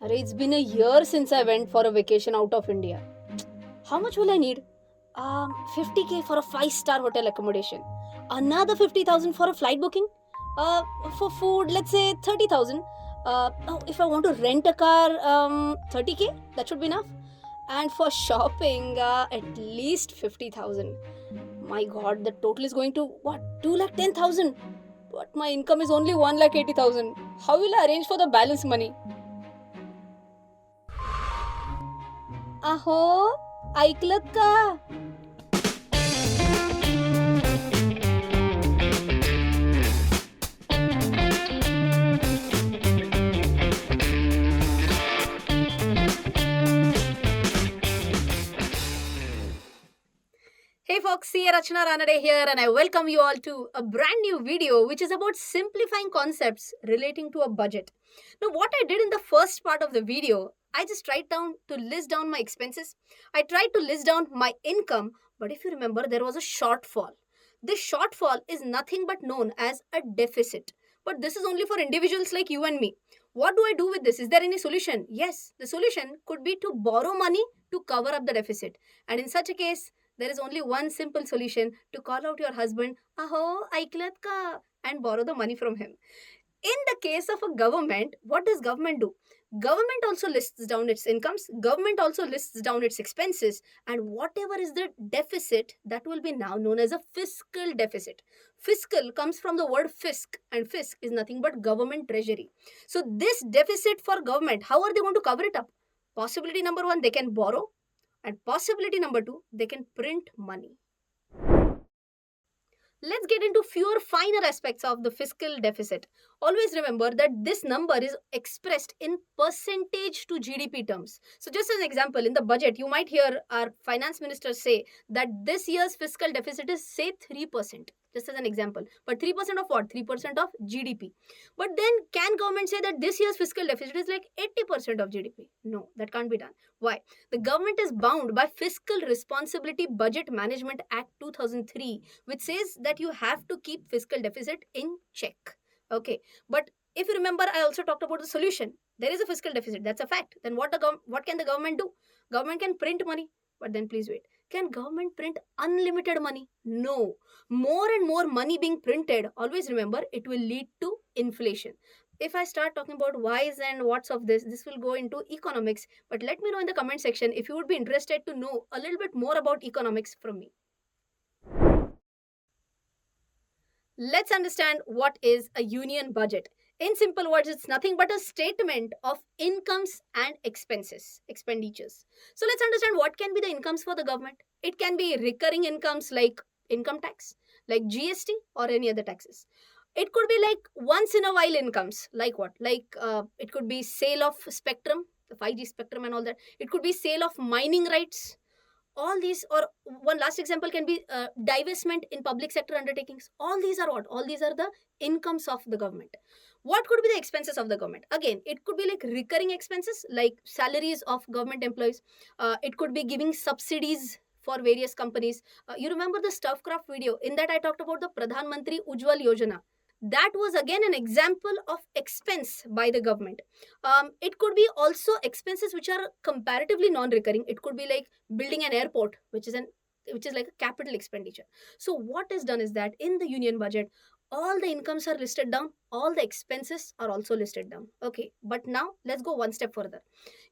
It's been a year since I went for a vacation out of India. How much will I need? 50k for a five-star hotel accommodation. Another 50,000 for a flight booking. Uh, for food, let's say 30,000. If I want to rent a car, 30k. That should be enough. And for shopping, at least 50,000. My God, the total is going to what? 2,10,000. But my income is only 1,80,000. How will I arrange for the balance money? अहो, ऐकलत का? Hey folks, here Rachna Ranade here and I welcome you all to a brand new video which is about simplifying concepts relating to a budget. Now what I did in the first part of the video, I just list down my expenses. I tried to list down my income, but if you remember there was a shortfall. This shortfall is nothing but known as a deficit. But this is only for individuals like you and me. What do I do with this? Is there any solution? Yes, the solution could be to borrow money to cover up the deficit. And in such a case, there is only one simple solution to call out your husband, Aho, aiklat ka, and borrow the money from him. In the case of a government, what does government do? Government also lists down its incomes, government also lists down its expenses, and whatever is the deficit, that will be now known as a fiscal deficit. Fiscal comes from the word fisc, and fisc is nothing but government treasury. So, this deficit for government, how are they going to cover it up? Possibility number one, they can borrow, and possibility number two, they can print money. Let's get into fewer finer aspects of the fiscal deficit. Always remember that this number is expressed in percentage to GDP terms. So, just as an example, in the budget, you might hear our finance minister say that this year's fiscal deficit is, say, 3%. Just as an example. But 3% of what? 3% of GDP. But then, can government say that this year's fiscal deficit is like 80% of GDP? No, that can't be done. Why? The government is bound by Fiscal Responsibility Budget Management Act 2003, which says that you have to keep fiscal deficit in check. Okay, but if you remember, I also talked about the solution. There is a fiscal deficit, that's a fact. Then what can the government do? Government can print money, but then please wait. Can government print unlimited money? No. More and more money being printed, always remember, it will lead to inflation. If I start talking about whys and what's of this will go into economics. But let me know in the comment section if you would be interested to know a little bit more about economics from me. Let's understand what is a union budget. In simple words, it's nothing but a statement of incomes and expenditures. So let's understand what can be the incomes for the government. It can be recurring incomes like income tax, like GST or any other taxes. It could be like once in a while incomes, like what? Like it could be sale of spectrum, the 5G spectrum and all that. It could be sale of mining rights, all these. Or one last example can be divestment in public sector undertakings. All these are what? All these are the incomes of the government. What could be the expenses of the government? Again, it could be like recurring expenses like salaries of government employees. It could be giving subsidies for various companies. You remember the Stuffcraft video? In that I talked about the Pradhan Mantri Ujjwal Yojana. That was again an example of expense by the government. It could be also expenses which are comparatively non-recurring. It could be like building an airport, which is like a capital expenditure. So what is done is that in the union budget, all the incomes are listed down, all the expenses are also listed down. Okay, but now let's go one step further.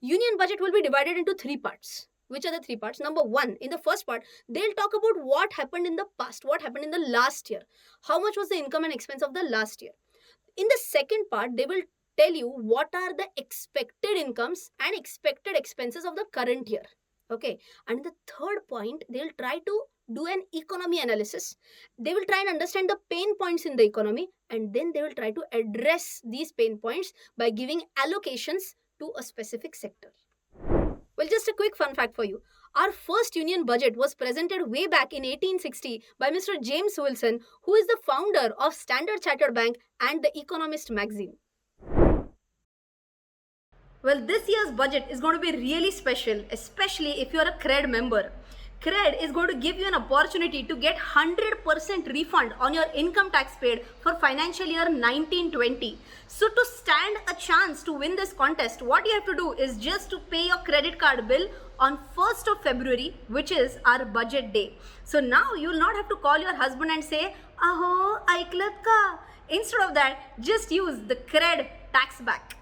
Union budget will be divided into three parts. Which are the three parts? Number one, in the first part, they'll talk about what happened in the past, what happened in the last year, how much was the income and expense of the last year. In the second part, they will tell you what are the expected incomes and expected expenses of the current year. Okay, and the third point, they'll try to do an economy analysis. They will try and understand the pain points in the economy, and then they will try to address these pain points by giving allocations to a specific sector. Well, just a quick fun fact for you. Our first union budget was presented way back in 1860 by Mr. James Wilson, who is the founder of Standard Chartered Bank and The Economist magazine. Well, this year's budget is going to be really special, especially if you're a CRED member. CRED is going to give you an opportunity to get 100% refund on your income tax paid for financial year 1920. So to stand a chance to win this contest, what you have to do is just to pay your credit card bill on 1st of February, which is our budget day. So now you will not have to call your husband and say, "Aho, aiklat ka." Instead of that, just use the CRED tax back.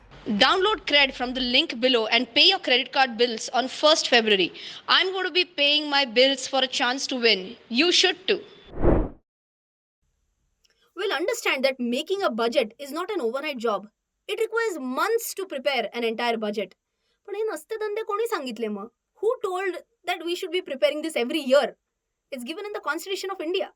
Download CRED from the link below and pay your credit card bills on 1st February. I'm going to be paying my bills for a chance to win. You should too. We'll understand that making a budget is not an overnight job. It requires months to prepare an entire budget. पण हे नसते धंदे कोणी सांगितले मग? Who told that we should be preparing this every year? It's given in the Constitution of India.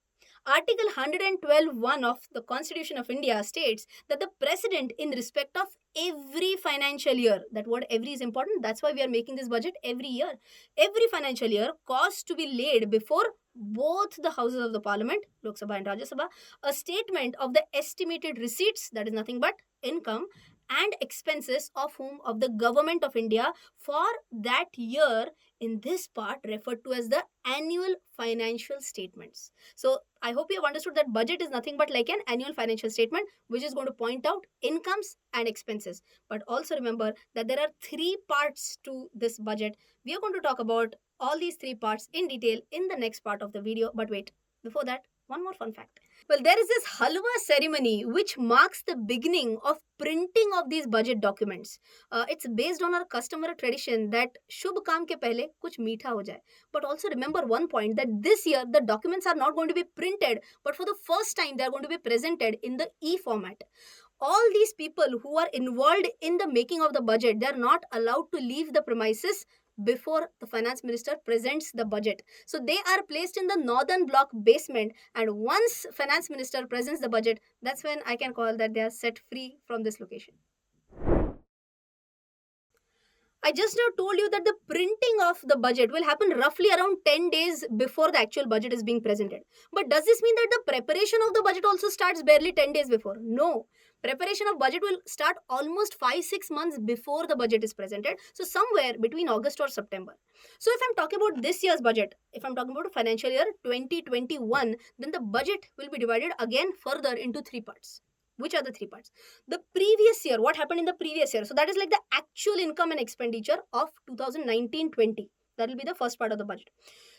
Article 112(1) of the Constitution of India states that the President, in respect of every financial year, that word every is important, that's why we are making this budget every year. Every financial year, cause to be laid before both the houses of the Parliament, Lok Sabha and Rajya Sabha, a statement of the estimated receipts, that is nothing but income, and expenses of the government of India for that year, in this part referred to as the annual financial statements. So I hope you have understood that budget is nothing but like an annual financial statement which is going to point out incomes and expenses. But also remember that there are three parts to this budget. We are going to talk about all these three parts in detail in the next part of the video. But wait, before that, one more fun fact. Well, there is this halwa ceremony which marks the beginning of printing of these budget documents. It's based on our customary tradition that shubh kaam ke pehle kuch meetha ho jaye. But also remember one point, that this year the documents are not going to be printed, but for the first time they are going to be presented in the e-format. All these people who are involved in the making of the budget, they are not allowed to leave the premises before the finance minister presents the budget. So they are placed in the northern block basement, and once finance minister presents the budget, that's when I can call that they are set free from this location. I just now told you that the printing of the budget will happen roughly around 10 days before the actual budget is being presented. But does this mean that the preparation of the budget also starts barely 10 days before? No. Preparation of budget will start almost 5-6 months before the budget is presented. So somewhere between August or September. So if I'm talking about this year's budget, if I'm talking about financial year 2021, then the budget will be divided again further into three parts. Which are the three parts? The previous year, what happened in the previous year? So that is like the actual income and expenditure of 2019-20. That will be the first part of the budget.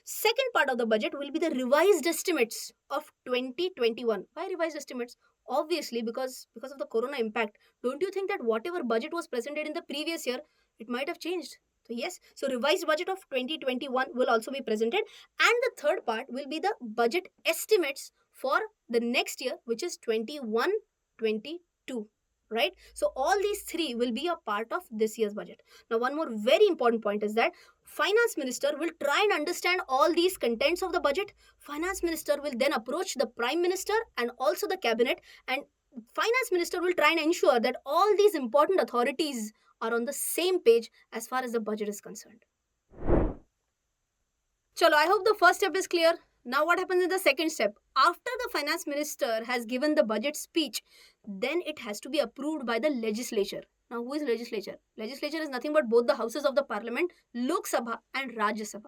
Second part of the budget will be the revised estimates of 2021. Why revised estimates? Obviously, because of the corona impact. Don't you think that whatever budget was presented in the previous year, it might have changed? So yes, so revised budget of 2021 will also be presented. And the third part will be the budget estimates for the next year, which is 21-22. Right? So all these three will be a part of this year's budget. Now, one more very important point is that finance minister will try and understand all these contents of the budget. Finance minister will then approach the prime minister and also the cabinet, and finance minister will try and ensure that all these important authorities are on the same page as far as the budget is concerned. Chalo, I hope the first step is clear. Now what happens in the second step? After the finance minister has given the budget speech, then it has to be approved by the legislature. Now who is legislature? Legislature is nothing but both the houses of the parliament, Lok Sabha and Rajya Sabha.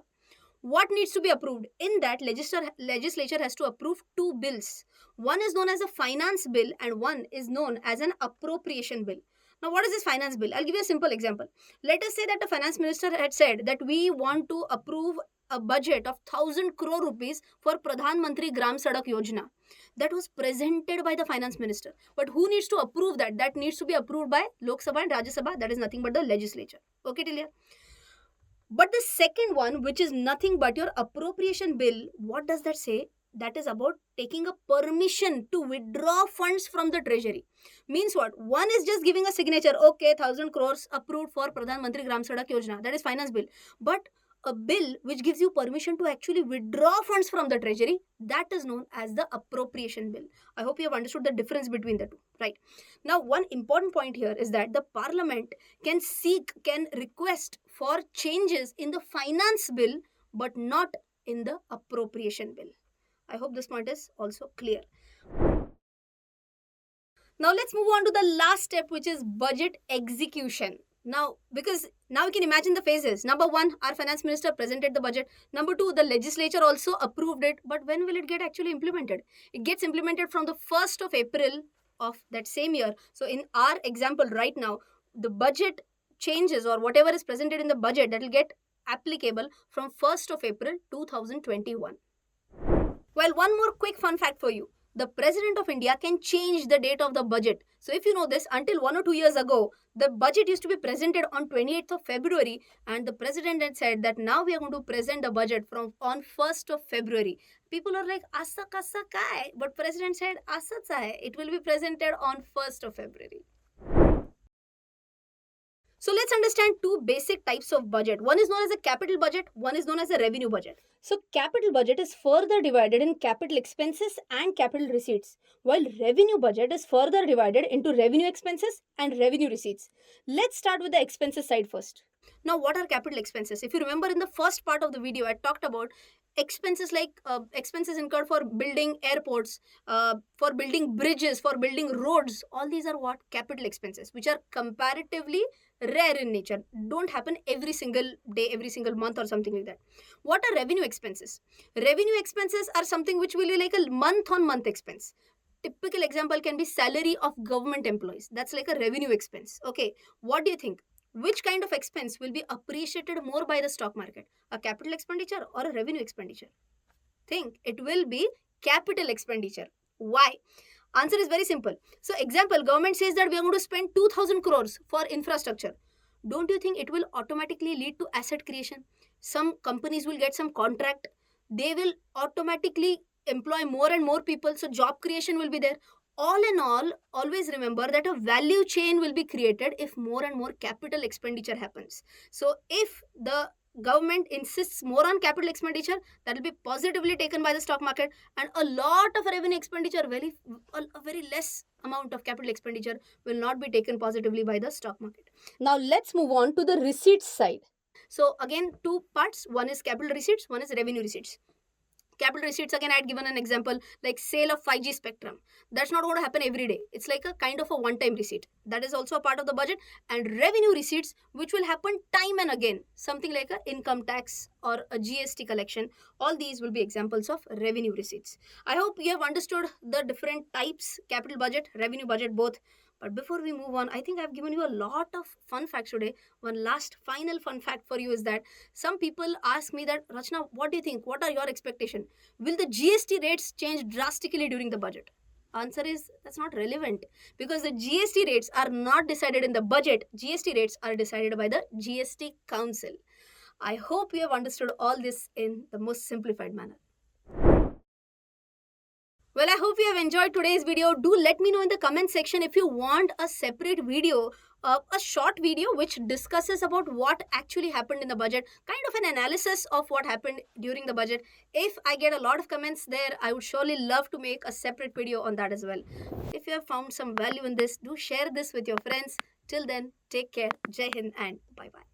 What needs to be approved? In that, legislature has to approve two bills. One is known as a finance bill and one is known as an appropriation bill. Now, what is this finance bill? I'll give you a simple example. Let us say that the finance minister had said that we want to approve a budget of 1,000 crore rupees for Pradhan Mantri Gram Sadak Yojana. That was presented by the finance minister. But who needs to approve that? That needs to be approved by Lok Sabha and Rajya Sabha. That is nothing but the legislature. Okay, till here? But the second one, which is nothing but your appropriation bill, what does that say? That is about taking a permission to withdraw funds from the treasury. Means what? One is just giving a signature. Okay, 1,000 crores approved for Pradhan Mantri Gram Sadak Yojana. That is finance bill. But a bill which gives you permission to actually withdraw funds from the treasury, that is known as the appropriation bill. I hope you have understood the difference between the two, right? Now, one important point here is that the parliament can request for changes in the finance bill, but not in the appropriation bill. I hope this point is also clear. Now let's move on to the last step, which is budget execution. Now, because now you can imagine the phases. Number one, our finance minister presented the budget. Number two, the legislature also approved it. But when will it get actually implemented? It gets implemented from the 1st of April of that same year. So, in our example right now, the budget changes or whatever is presented in the budget that will get applicable from 1st of April 2021. Well, one more quick fun fact for you. The President of India can change the date of the budget. So, if you know this, until 1 or 2 years ago, the budget used to be presented on 28th of February, and the President had said that now we are going to present the budget from on 1st of February. People are like, Asa kasa kai? But President said, Asaच hai. It will be presented on 1st of February. So let's understand two basic types of budget. One is known as a capital budget, one is known as a revenue budget. So capital budget is further divided in capital expenses and capital receipts, while revenue budget is further divided into revenue expenses and revenue receipts. Let's start with the expenses side first. Now, what are capital expenses? If you remember in the first part of the video, I talked about expenses like expenses incurred for building airports, for building bridges, for building roads. All these are what? Capital expenses, which are comparatively rare in nature, don't happen every single day, every single month or something like that. What are revenue expenses? Revenue expenses are something which will be like a month on month expense. Typical example can be salary of government employees. That's like a revenue expense. Okay, what do you think? Which kind of expense will be appreciated more by the stock market? A capital expenditure or a revenue expenditure? Think. It will be capital expenditure. Why? Answer is very simple. So example, government says that we are going to spend 2000 crores for infrastructure. Don't you think it will automatically lead to asset creation? Some companies will get some contract. They will automatically employ more and more people. So job creation will be there. All in all, always remember that a value chain will be created if more and more capital expenditure happens. So if the government insists more on capital expenditure, that will be positively taken by the stock market, and a lot of revenue expenditure, a very less amount of capital expenditure will not be taken positively by the stock market. Now let's move on to the receipts side. So again, two parts. One is capital receipts, one is revenue receipts. Capital receipts, again, I had given an example like sale of 5G spectrum. That's not going to happen every day. It's like a kind of a one-time receipt. That is also a part of the budget. And revenue receipts, which will happen time and again, something like a income tax or a GST collection. All these will be examples of revenue receipts. I hope you have understood the different types: capital budget, revenue budget, both. But before we move on, I think I've given you a lot of fun facts today. One last final fun fact for you is that some people ask me that, Rachna, what do you think? What are your expectations? Will the GST rates change drastically during the budget? Answer is that's not relevant, because the GST rates are not decided in the budget. GST rates are decided by the GST Council. I hope you have understood all this in the most simplified manner. Well, I hope you have enjoyed today's video. Do let me know in the comment section if you want a separate video, a short video which discusses about what actually happened in the budget, kind of an analysis of what happened during the budget. If I get a lot of comments there, I would surely love to make a separate video on that as well. If you have found some value in this, do share this with your friends. Till then, take care. Jai Hind and bye-bye.